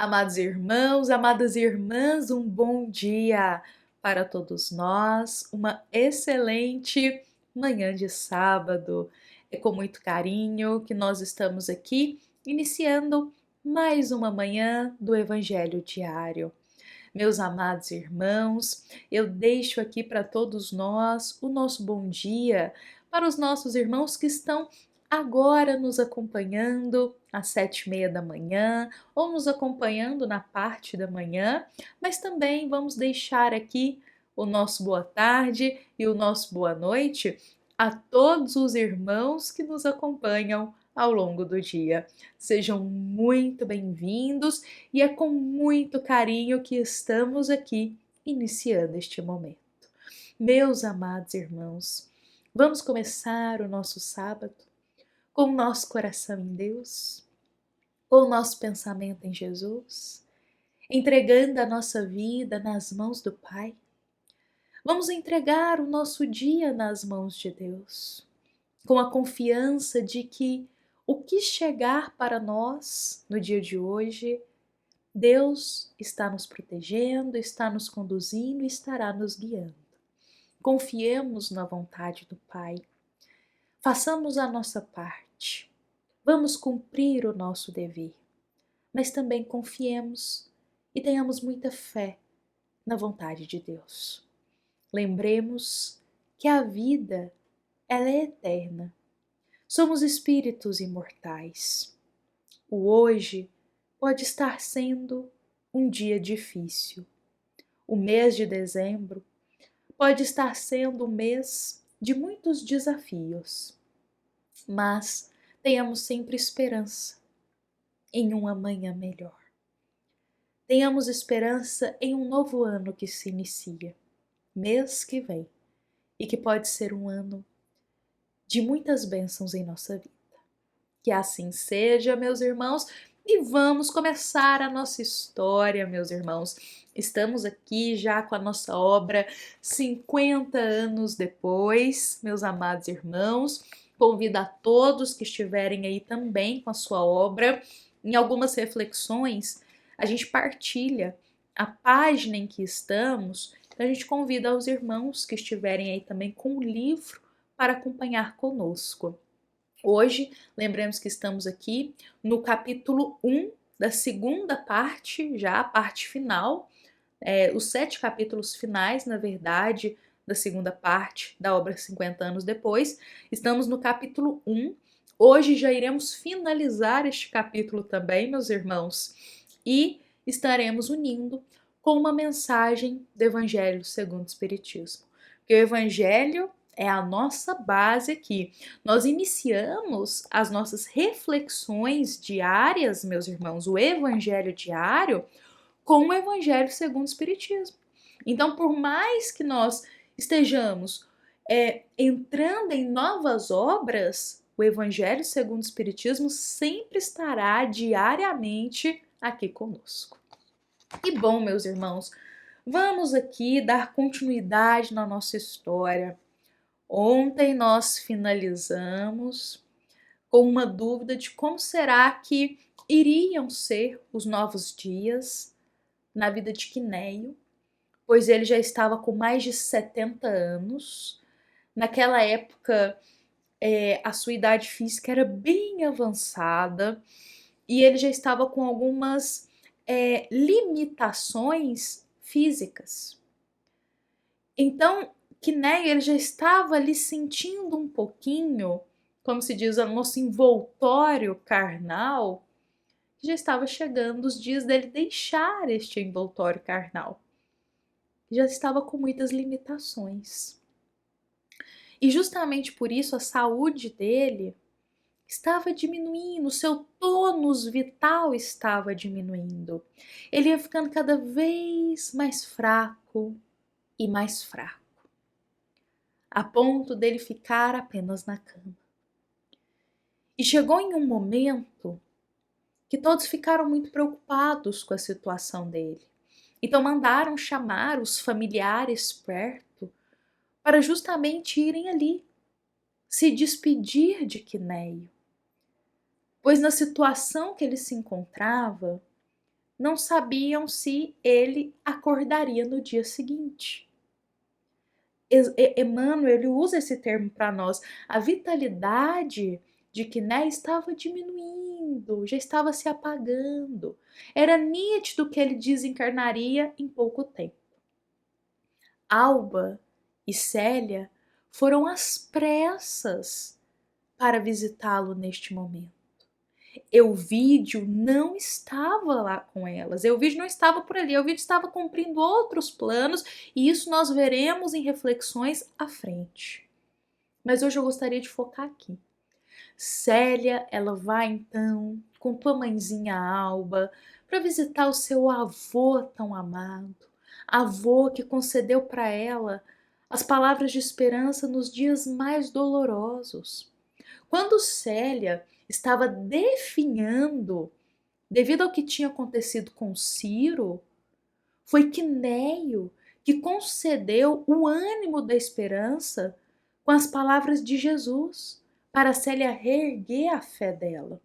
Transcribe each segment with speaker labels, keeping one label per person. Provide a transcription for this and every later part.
Speaker 1: Amados irmãos, amadas irmãs, um bom dia para todos nós, uma excelente manhã de sábado. É com muito carinho que nós estamos aqui iniciando mais uma manhã do Evangelho Diário. Meus amados irmãos, eu deixo aqui para todos nós o nosso bom dia para os nossos irmãos que estão agora nos acompanhando às 7:30 da manhã ou nos acompanhando na parte da manhã, mas também vamos deixar aqui o nosso boa tarde e o nosso boa noite a todos os irmãos que nos acompanham ao longo do dia. Sejam muito bem-vindos e é com muito carinho que estamos aqui iniciando este momento. Meus amados irmãos, vamos começar o nosso sábado com o nosso coração em Deus, com o nosso pensamento em Jesus, entregando a nossa vida nas mãos do Pai. Vamos entregar o nosso dia nas mãos de Deus, com a confiança de que o que chegar para nós no dia de hoje, Deus está nos protegendo, está nos conduzindo e estará nos guiando. Confiemos na vontade do Pai. Façamos a nossa parte. Vamos cumprir o nosso dever. Mas também confiemos e tenhamos muita fé na vontade de Deus. Lembremos que a vida, ela é eterna. Somos espíritos imortais. O hoje pode estar sendo um dia difícil. O mês de dezembro pode estar sendo um mês de muitos desafios, mas tenhamos sempre esperança em um amanhã melhor. Tenhamos esperança em um novo ano que se inicia, mês que vem, e que pode ser um ano de muitas bênçãos em nossa vida. Que assim seja, meus irmãos, e vamos começar a nossa história, meus irmãos. Estamos aqui já com a nossa obra 50 anos depois, meus amados irmãos. Convido a todos que estiverem aí também com a sua obra. Em algumas reflexões, a gente partilha a página em que estamos, então a gente convida os irmãos que estiverem aí também com o livro para acompanhar conosco. Hoje, lembramos que estamos aqui no capítulo 1 da segunda parte, já a parte final, os 7 capítulos finais, na verdade, da segunda parte da obra 50 anos depois. Estamos no capítulo 1. Hoje já iremos finalizar este capítulo também, meus irmãos, e estaremos unindo com uma mensagem do Evangelho segundo o Espiritismo. Porque o Evangelho é a nossa base aqui. Nós iniciamos as nossas reflexões diárias, meus irmãos, o Evangelho diário, com o Evangelho segundo o Espiritismo. Então, por mais que nós estejamos entrando em novas obras, o Evangelho segundo o Espiritismo sempre estará diariamente aqui conosco. E bom, meus irmãos, vamos aqui dar continuidade na nossa história. Ontem nós finalizamos com uma dúvida de como será que iriam ser os novos dias na vida de Quinéio, pois ele já estava com mais de 70 anos. Naquela época, a sua idade física era bem avançada e ele já estava com algumas limitações físicas. Então, Quinéio ele já estava ali sentindo um pouquinho, como se diz, o nosso envoltório carnal, já estava chegando os dias dele deixar este envoltório carnal. Já estava com muitas limitações. E justamente por isso a saúde dele estava diminuindo, o seu tônus vital estava diminuindo. Ele ia ficando cada vez mais fraco e mais fraco, a ponto dele ficar apenas na cama. E chegou em um momento que todos ficaram muito preocupados com a situação dele. Então mandaram chamar os familiares perto para justamente irem ali se despedir de Quinéio, pois na situação que ele se encontrava, não sabiam se ele acordaria no dia seguinte. Emmanuel ele usa esse termo para nós. A vitalidade de Quiné estava diminuindo, já estava se apagando. Era nítido que ele desencarnaria em pouco tempo. Alba e Célia foram às pressas para visitá-lo neste momento. Euvídio não estava lá com elas, Euvídio não estava por ali, Euvídio estava cumprindo outros planos e isso nós veremos em reflexões à frente. Mas hoje eu gostaria de focar aqui. Célia, ela vai então com tua mãezinha Alba para visitar o seu avô tão amado, avô que concedeu para ela as palavras de esperança nos dias mais dolorosos. Quando Célia estava definhando, devido ao que tinha acontecido com Ciro, foi Quinéio que concedeu o ânimo da esperança com as palavras de Jesus para Célia reerguer a fé dela.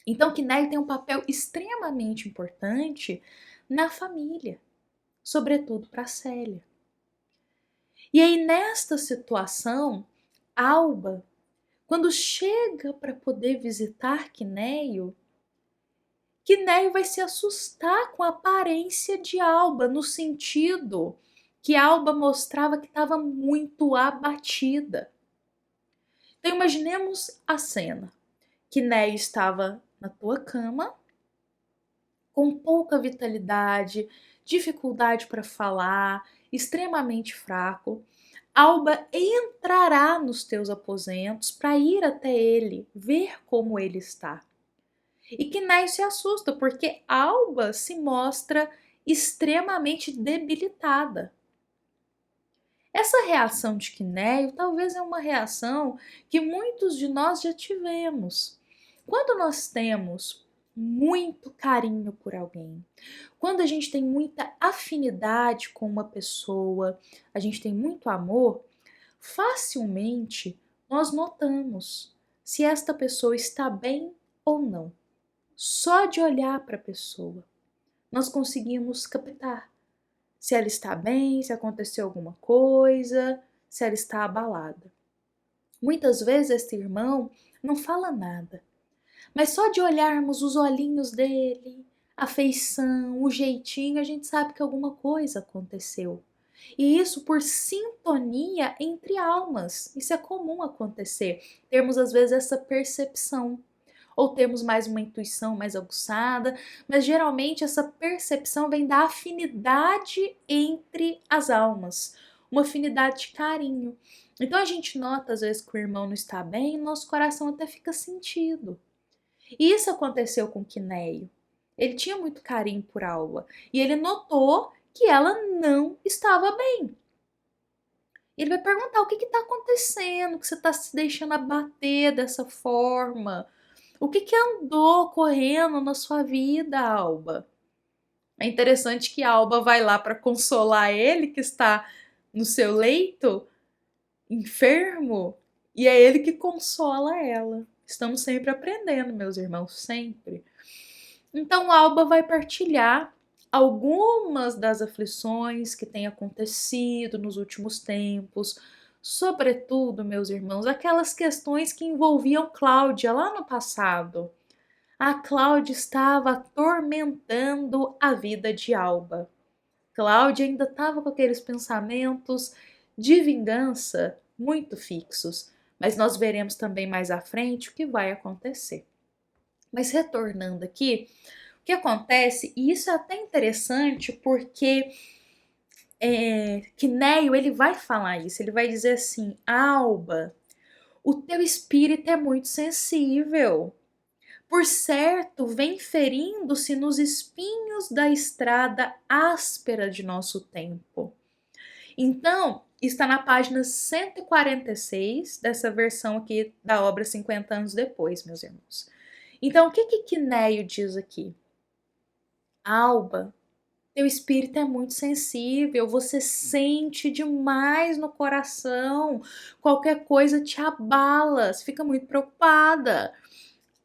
Speaker 1: Então Quinéio tem um papel extremamente importante na família, sobretudo para Célia. E aí nesta situação, Alba, quando chega para poder visitar Quinéio vai se assustar com a aparência de Alba, no sentido que Alba mostrava que estava muito abatida. Então imaginemos a cena. Quinéio estava na tua cama, com pouca vitalidade, dificuldade para falar, extremamente fraco. Alba entrará nos teus aposentos para ir até ele, ver como ele está. E Quinéio se assusta porque Alba se mostra extremamente debilitada. Essa reação de Quinéio talvez é uma reação que muitos de nós já tivemos. Quando nós temos muito carinho por alguém, quando a gente tem muita afinidade com uma pessoa, a gente tem muito amor, facilmente nós notamos se esta pessoa está bem ou não. Só de olhar para a pessoa, nós conseguimos captar se ela está bem, se aconteceu alguma coisa, se ela está abalada. Muitas vezes esse irmão não fala nada, mas só de olharmos os olhinhos dele, a feição, o jeitinho, a gente sabe que alguma coisa aconteceu. E isso por sintonia entre almas. Isso é comum acontecer. Termos às vezes essa percepção. Ou temos mais uma intuição mais aguçada, mas geralmente essa percepção vem da afinidade entre as almas, uma afinidade de carinho. Então a gente nota às vezes que o irmão não está bem, nosso coração até fica sentido. E isso aconteceu com Quinéio. Ele tinha muito carinho por Alba e ele notou que ela não estava bem. Ele vai perguntar o que está acontecendo, que você está se deixando abater dessa forma. O que andou correndo na sua vida, Alba? É interessante que Alba vai lá para consolar ele, que está no seu leito, enfermo, e é ele que consola ela. Estamos sempre aprendendo, meus irmãos, sempre. Então Alba vai partilhar algumas das aflições que têm acontecido nos últimos tempos, sobretudo, meus irmãos, aquelas questões que envolviam Cláudia lá no passado. A Cláudia estava atormentando a vida de Alba. Cláudia ainda estava com aqueles pensamentos de vingança muito fixos, mas nós veremos também mais à frente o que vai acontecer. Mas retornando aqui, o que acontece, e isso é até interessante porque Quinéio ele vai falar isso, ele vai dizer assim: Alba, o teu espírito é muito sensível. Por certo, vem ferindo-se nos espinhos da estrada áspera de nosso tempo. Então, está na página 146 dessa versão aqui da obra 50 anos depois, meus irmãos. Então, o que Quinéio diz aqui? Alba, teu espírito é muito sensível, você sente demais no coração, qualquer coisa te abala, você fica muito preocupada.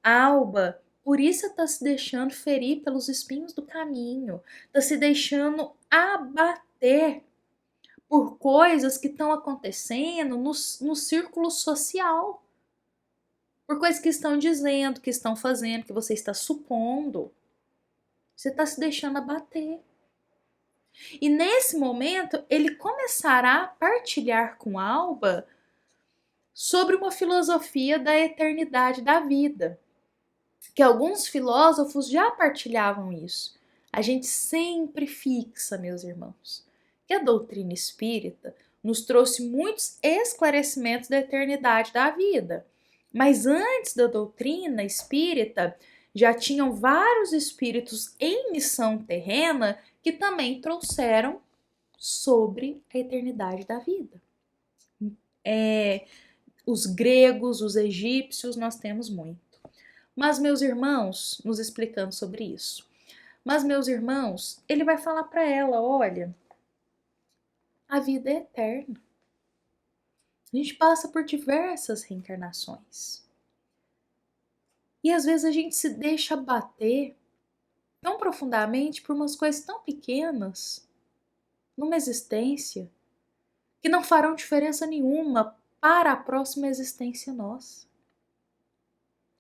Speaker 1: Alba, Por isso você está se deixando ferir pelos espinhos do caminho, está se deixando abater por coisas que estão acontecendo no círculo social, por coisas que estão dizendo, que estão fazendo, que você está supondo. Você está se deixando abater. E nesse momento, ele começará a partilhar com Alba sobre uma filosofia da eternidade da vida, que alguns filósofos já partilhavam isso. A gente sempre fixa, meus irmãos, que a doutrina espírita nos trouxe muitos esclarecimentos da eternidade da vida. Mas antes da doutrina espírita, já tinham vários espíritos em missão terrena que também trouxeram sobre a eternidade da vida. Os gregos, os egípcios, nós temos muito. Mas, meus irmãos, nos explicando sobre isso. Mas, meus irmãos, ele vai falar para ela, olha, a vida é eterna. A gente passa por diversas reencarnações. E às vezes a gente se deixa bater tão profundamente por umas coisas tão pequenas numa existência que não farão diferença nenhuma para a próxima existência nossa.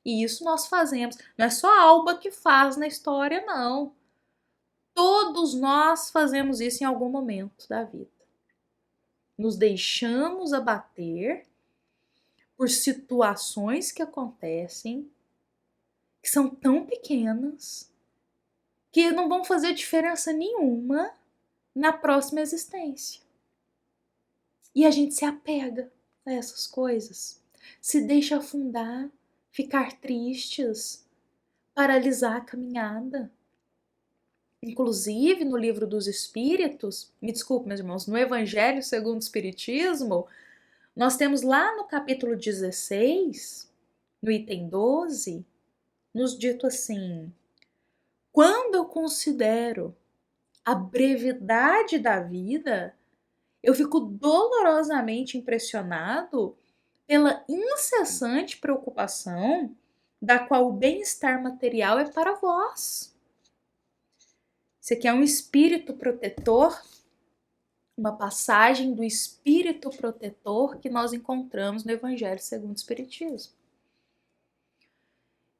Speaker 1: E isso nós fazemos. Não é só a Alba que faz na história, não. Todos nós fazemos isso em algum momento da vida. Nos deixamos abater por situações que acontecem, que são tão pequenas, que não vão fazer diferença nenhuma na próxima existência. E a gente se apega a essas coisas, se deixa afundar, ficar tristes, paralisar a caminhada. Inclusive, no livro dos Espíritos, me desculpe, meus irmãos, no Evangelho segundo o Espiritismo, nós temos lá no capítulo 16, no item 12, nos dito assim: quando eu considero a brevidade da vida, eu fico dolorosamente impressionado pela incessante preocupação da qual o bem-estar material é para vós. Isso aqui é um espírito protetor, uma passagem do espírito protetor que nós encontramos no Evangelho segundo o Espiritismo.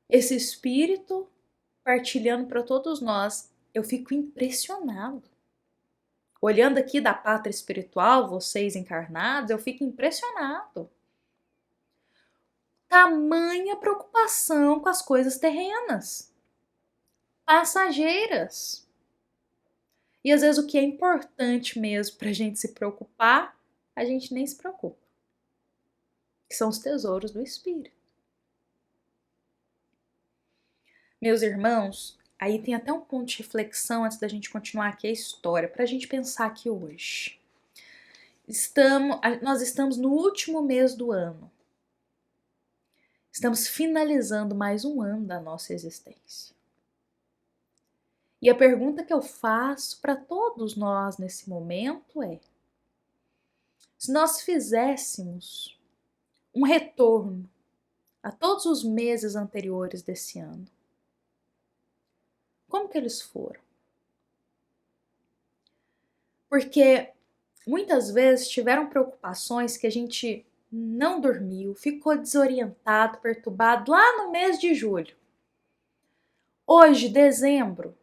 Speaker 1: Esse espírito partilhando para todos nós, eu fico impressionado. Olhando aqui da pátria espiritual, vocês encarnados, eu fico impressionado. Tamanha preocupação com as coisas terrenas, passageiras. E às vezes o que é importante mesmo para a gente se preocupar, a gente nem se preocupa. Que são os tesouros do Espírito. Meus irmãos, aí tem até um ponto de reflexão antes da gente continuar aqui a história, para a gente pensar aqui hoje. Nós estamos no último mês do ano. Estamos finalizando mais um ano da nossa existência. E a pergunta que eu faço para todos nós nesse momento é: se nós fizéssemos um retorno a todos os meses anteriores desse ano, como que eles foram? Porque muitas vezes tiveram preocupações que a gente não dormiu, ficou desorientado, perturbado lá no mês de julho. Hoje, dezembro,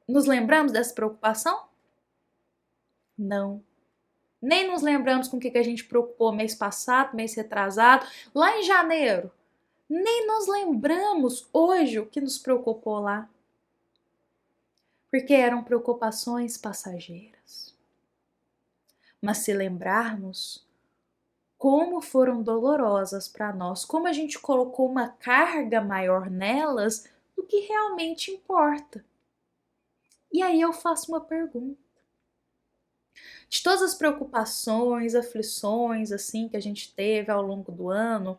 Speaker 1: nos lembramos dessa preocupação? Não. Nem nos lembramos com o que a gente preocupou mês passado, mês retrasado, lá em janeiro. Nem nos lembramos hoje o que nos preocupou lá. Porque eram preocupações passageiras. Mas se lembrarmos como foram dolorosas para nós, como a gente colocou uma carga maior nelas do que realmente importa. E aí eu faço uma pergunta. De todas as preocupações, aflições assim que a gente teve ao longo do ano,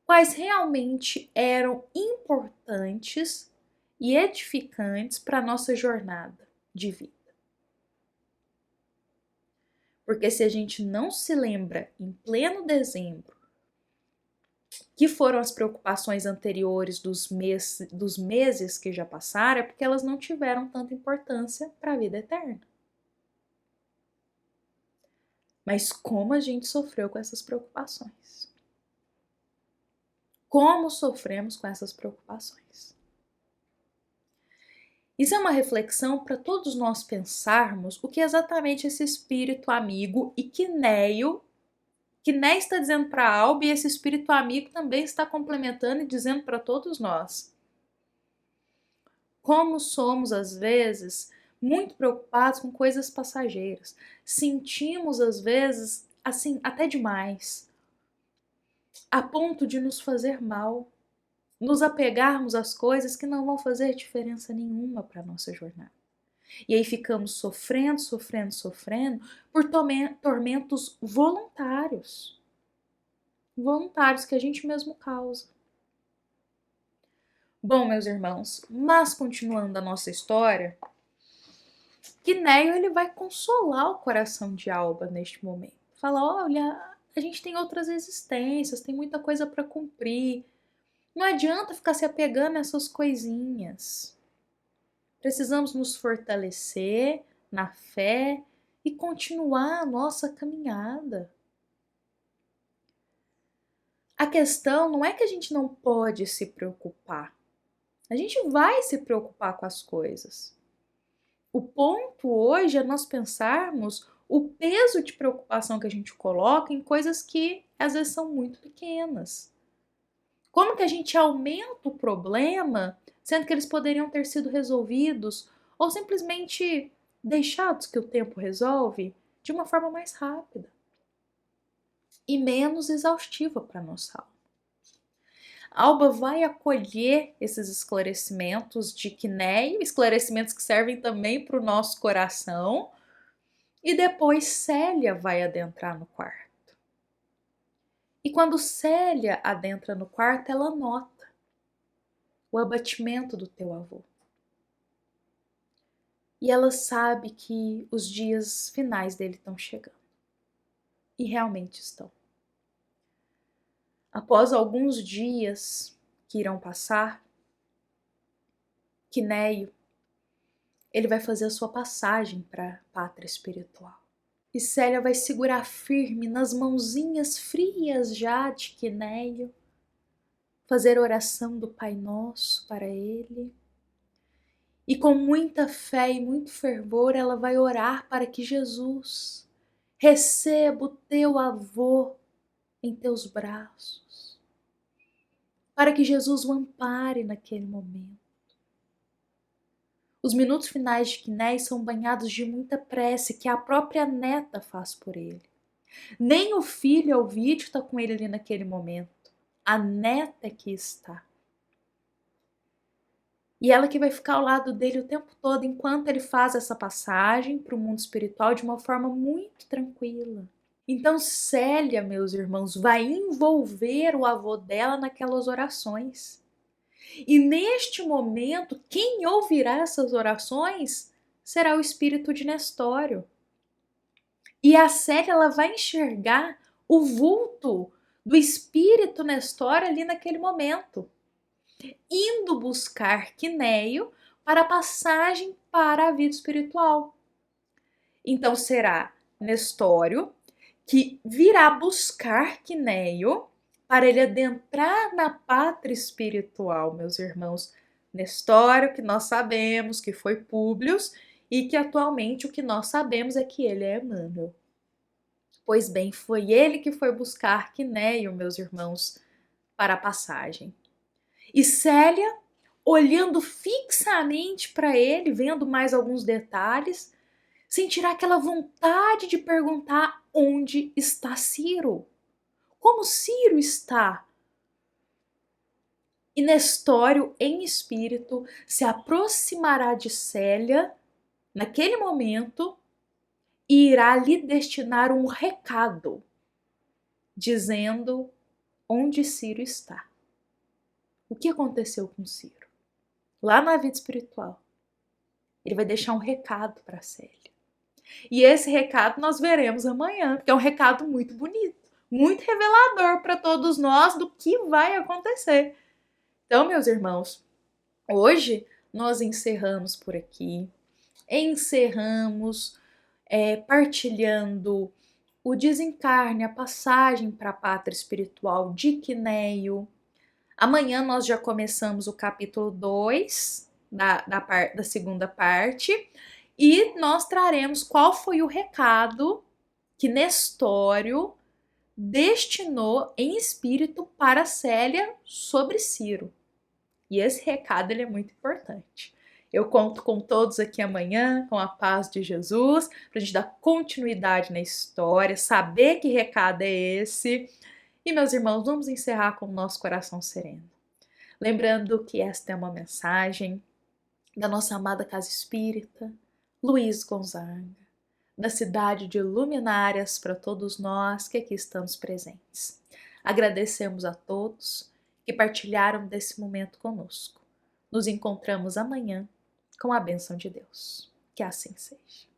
Speaker 1: quais realmente eram importantes e edificantes para a nossa jornada de vida? Porque se a gente não se lembra em pleno dezembro que foram as preocupações anteriores dos meses que já passaram, é porque elas não tiveram tanta importância para a vida eterna. Mas como a gente sofreu com essas preocupações? Como sofremos com essas preocupações? Isso é uma reflexão para todos nós pensarmos o que é exatamente esse espírito amigo e Quinéio está dizendo para Alba, e esse espírito amigo também está complementando e dizendo para todos nós. Como somos, às vezes, muito preocupados com coisas passageiras. Sentimos, às vezes, assim, até demais, a ponto de nos fazer mal, nos apegarmos às coisas que não vão fazer diferença nenhuma para a nossa jornada. E aí ficamos sofrendo por tormentos voluntários que a gente mesmo causa. Bom, meus irmãos, mas continuando a nossa história, Quinéio ele vai consolar o coração de Alba neste momento. Fala, olha, a gente tem outras existências, tem muita coisa para cumprir. Não adianta ficar se apegando a essas coisinhas. Precisamos nos fortalecer na fé e continuar a nossa caminhada. A questão não é que a gente não pode se preocupar. A gente vai se preocupar com as coisas. O ponto hoje é nós pensarmos o peso de preocupação que a gente coloca em coisas que às vezes são muito pequenas. Como que a gente aumenta o problema, sendo que eles poderiam ter sido resolvidos ou simplesmente deixados que o tempo resolve de uma forma mais rápida e menos exaustiva para a nossa alma. Alba vai acolher esses esclarecimentos de Quinéio, esclarecimentos que servem também para o nosso coração, e depois Célia vai adentrar no quarto. E quando Célia adentra no quarto, ela nota o abatimento do teu avô. E ela sabe que os dias finais dele estão chegando. E realmente estão. Após alguns dias que irão passar, Quinéio ele vai fazer a sua passagem para a pátria espiritual. E Célia vai segurar firme nas mãozinhas frias já de Quinéio, fazer oração do Pai Nosso para ele. E com muita fé e muito fervor, ela vai orar para que Jesus receba o teu avô em teus braços, para que Jesus o ampare naquele momento. Os minutos finais de Quinéio são banhados de muita prece que a própria neta faz por ele. Nem o filho Ovídio está com ele ali naquele momento. A neta é que está. E ela que vai ficar ao lado dele o tempo todo enquanto ele faz essa passagem para o mundo espiritual de uma forma muito tranquila. Então Célia, meus irmãos, vai envolver o avô dela naquelas orações. E neste momento, quem ouvirá essas orações será o espírito de Nestório. E a Célia ela vai enxergar o vulto do espírito Nestório ali naquele momento, indo buscar Quinéio para a passagem para a vida espiritual. Então será Nestório que virá buscar Quinéio para ele adentrar na pátria espiritual, meus irmãos. Nestório, que nós sabemos que foi Públio, e que atualmente o que nós sabemos é que ele é Emmanuel. Pois bem, foi ele que foi buscar Quinéio, meus irmãos, para a passagem. E Célia, olhando fixamente para ele, vendo mais alguns detalhes, sentirá aquela vontade de perguntar onde está Ciro. Como Ciro está? E Nestório, em espírito, se aproximará de Célia naquele momento e irá lhe destinar um recado, dizendo onde Ciro está. O que aconteceu com Ciro? Lá na vida espiritual, ele vai deixar um recado para Célia. E esse recado nós veremos amanhã, porque é um recado muito bonito, muito revelador para todos nós do que vai acontecer. Então, meus irmãos, hoje nós encerramos por aqui, encerramos partilhando o desencarne, a passagem para a pátria espiritual de Quinéio. Amanhã nós já começamos o capítulo 2 da segunda parte e nós traremos qual foi o recado que Nestório destinou em espírito para Célia sobre Ciro. E esse recado ele é muito importante. Eu conto com todos aqui amanhã, com a paz de Jesus, para a gente dar continuidade na história, saber que recado é esse. E, meus irmãos, vamos encerrar com o nosso coração sereno. Lembrando que esta é uma mensagem da nossa amada Casa Espírita, Luiz Gonzaga, da cidade de Luminárias para todos nós que aqui estamos presentes. Agradecemos a todos que partilharam desse momento conosco. Nos encontramos amanhã com a bênção de Deus. Que assim seja.